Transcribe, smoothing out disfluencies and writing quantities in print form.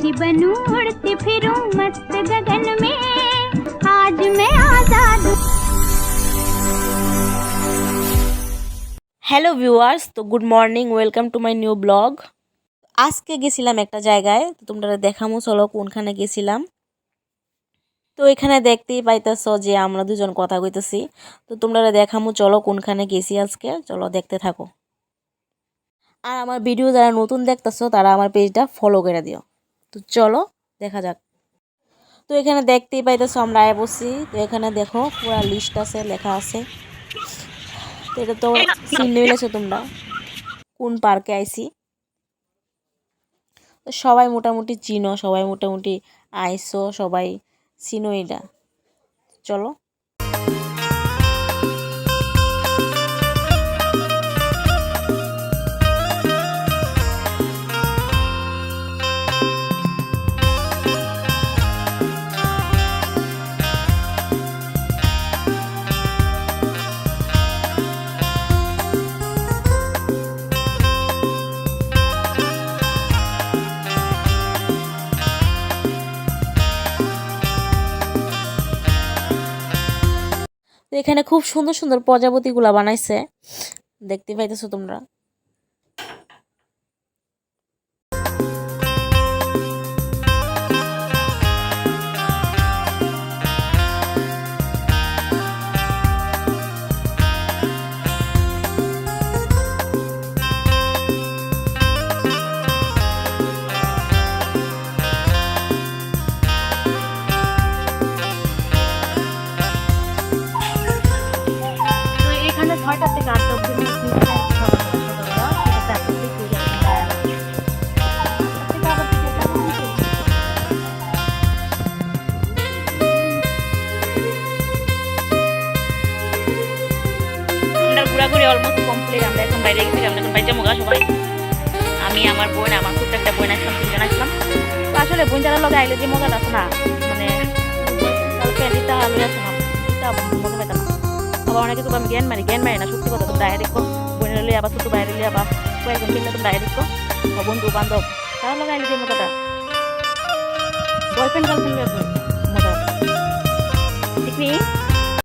पक्षी बनूं उड़ती फिरूं मस्त गगन में आज मैं आजाद हूँ। হ্যালো ভিউয়ার্স, তো good morning, welcome to my new blog. আজকে গেছিলাম একটা জায়গায়, তো তোমরা দেখামো চলো কোনখানে গেছিলাম। তো এখানে দেখতেই পাইতেছ যে আমরা দুজন কথা কইতেছি, তো তোমরা দেখামো চলো কোনখানে গেছি আজকে, চলো দেখতে থাকো। আর আমার ভিডিও যারা নতুন দেখতেছো তারা আমার পেজটা ফলো করে দিও। তো চলো দেখা যাক। তো এখানে দেখতেই পাইতেছো আমরা আয় বসি। তো এখানে দেখো পুরা লিস্ট আছে, লেখা আছে। তো এটা তো চিনে নিয়েছো তোমরা কোন পার্কে আইছি। তো সবাই মোটামুটি চিনো, সবাই মোটামুটি আইসো, সবাই চিনো এটা। চলো তো এখানে খুব সুন্দর সুন্দর প্রজাপতিগুলা বানাইছে, দেখতে পাইতেছো তোমরা। এখানে 6টা থেকে 8টা অবধি ঘোরাঘুরি অলমোস্ট কমপ্লিট। আমরা এখন বাইরে গেছি, আমরা এখন বাইরে মুগা সবাই, আমি আমার বোন, আমার ছোট্ট একটা বোন আসলাম, তিনজন আসলাম। তো আসলে বোন যারা লগে আইলে যে মজাটা আছে না, মানে এটা আলু আছে না, এটা মজা পাইতাম না। আবার অনেকে তো আমি জ্ঞান মারি না, সত্যি কথা। তো ডাইরেক্ট বোনের লিয়ে আবার ছোট বাইরে লিয়ে আবার কয়েকজন কিনলে তো ডাইরেক্ট বন্ধু বান্ধব তারা লগে আইলে যে মজাটা, বয়ফ্রেন্ড গার্লফ্রেন্ড মজা ঠিক নেই।